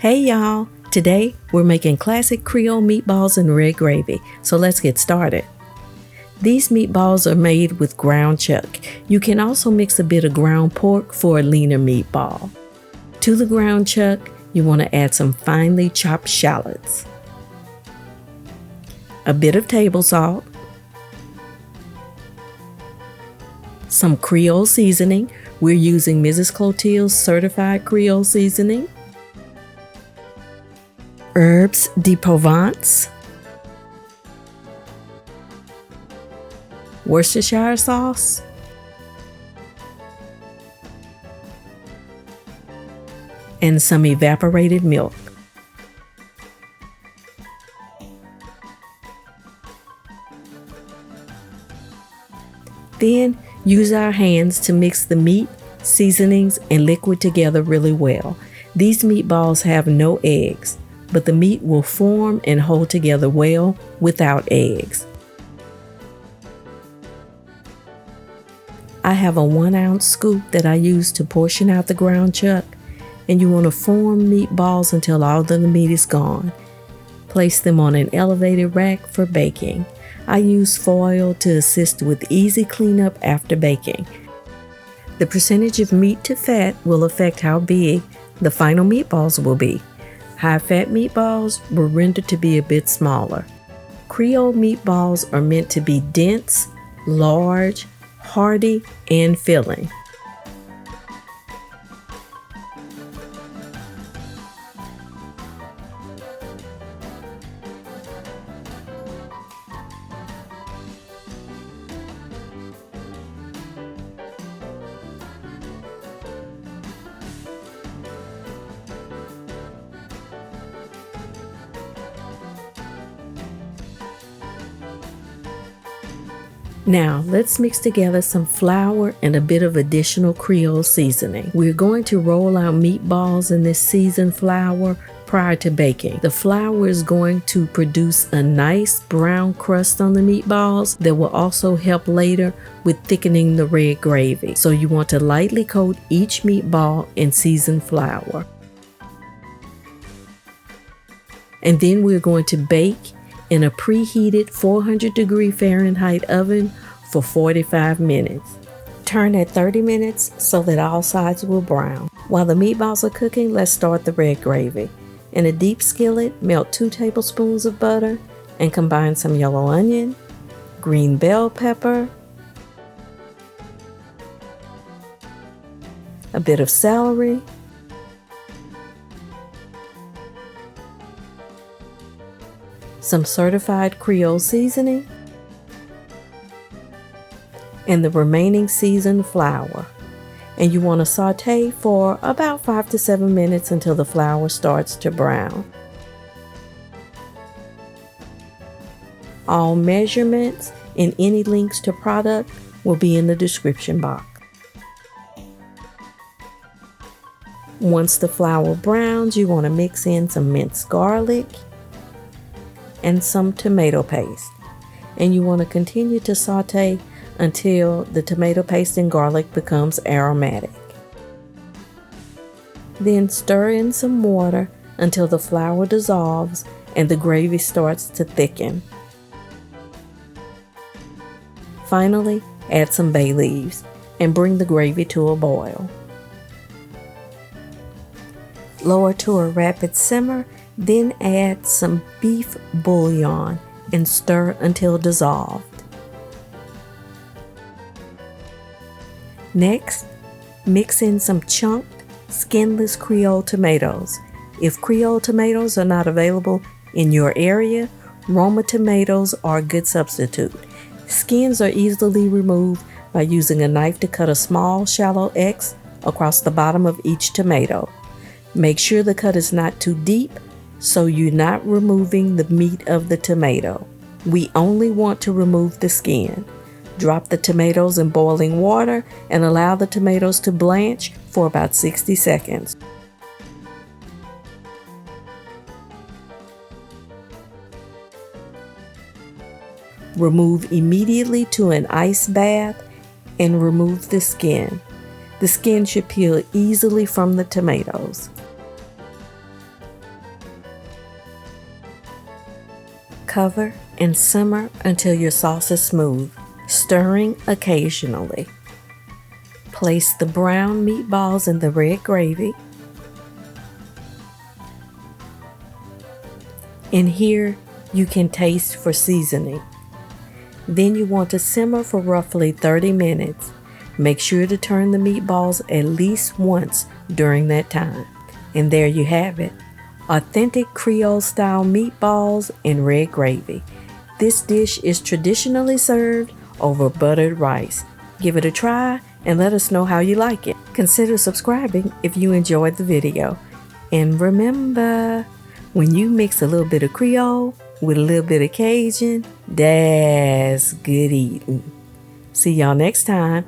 Hey y'all! Today we're making classic Creole meatballs and red gravy, so let's get started. These meatballs are made with ground chuck. You can also mix a bit of ground pork for a leaner meatball. To the ground chuck, you want to add some finely chopped shallots, a bit of table salt, some Creole seasoning. We're using Mrs. Clotilde's certified Creole seasoning, Herbs de Provence, Worcestershire Sauce, and some evaporated milk. Then use our hands to mix the meat, seasonings, and liquid together really well. These meatballs have no eggs, but the meat will form and hold together well without eggs. I have a 1-ounce scoop that I use to portion out the ground chuck, and you want to form meatballs until all of the meat is gone. Place them on an elevated rack for baking. I use foil to assist with easy cleanup after baking. The percentage of meat to fat will affect how big the final meatballs will be. High-fat meatballs were rendered to be a bit smaller. Creole meatballs are meant to be dense, large, hearty, and filling. Now, let's mix together some flour and a bit of additional Creole seasoning. We're going to roll our meatballs in this seasoned flour prior to baking. The flour is going to produce a nice brown crust on the meatballs that will also help later with thickening the red gravy. So you want to lightly coat each meatball in seasoned flour. And then we're going to bake in a preheated 400-degree Fahrenheit oven for 45 minutes. Turn at 30 minutes so that all sides will brown. While the meatballs are cooking, let's start the red gravy. In a deep skillet, melt 2 tablespoons of butter and combine some yellow onion, green bell pepper, a bit of celery, some certified Creole seasoning, and the remaining seasoned flour. And you want to saute for about 5 to 7 minutes until the flour starts to brown. All measurements and any links to product will be in the description box. Once the flour browns, you want to mix in some minced garlic and some tomato paste. And you want to continue to saute until the tomato paste and garlic becomes aromatic. Then stir in some water until the flour dissolves and the gravy starts to thicken. Finally, add some bay leaves and bring the gravy to a boil. Lower to a rapid simmer, then add some beef bouillon and stir until dissolved. Next, mix in some chunked, skinless Creole tomatoes. If Creole tomatoes are not available in your area, Roma tomatoes are a good substitute. Skins are easily removed by using a knife to cut a small, shallow X across the bottom of each tomato. Make sure the cut is not too deep, so you're not removing the meat of the tomato. We only want to remove the skin. Drop the tomatoes in boiling water and allow the tomatoes to blanch for about 60 seconds. Remove immediately to an ice bath and remove the skin. The skin should peel easily from the tomatoes. Cover and simmer until your sauce is smooth, stirring occasionally. Place the brown meatballs in the red gravy. In here, you can taste for seasoning. Then you want to simmer for roughly 30 minutes. Make sure to turn the meatballs at least once during that time. And there you have it. Authentic Creole style meatballs in red gravy. This dish is traditionally served over buttered rice. Give it a try and let us know how you like it. Consider subscribing if you enjoyed the video. And remember, when you mix a little bit of Creole with a little bit of Cajun, that's good eating. See y'all next time.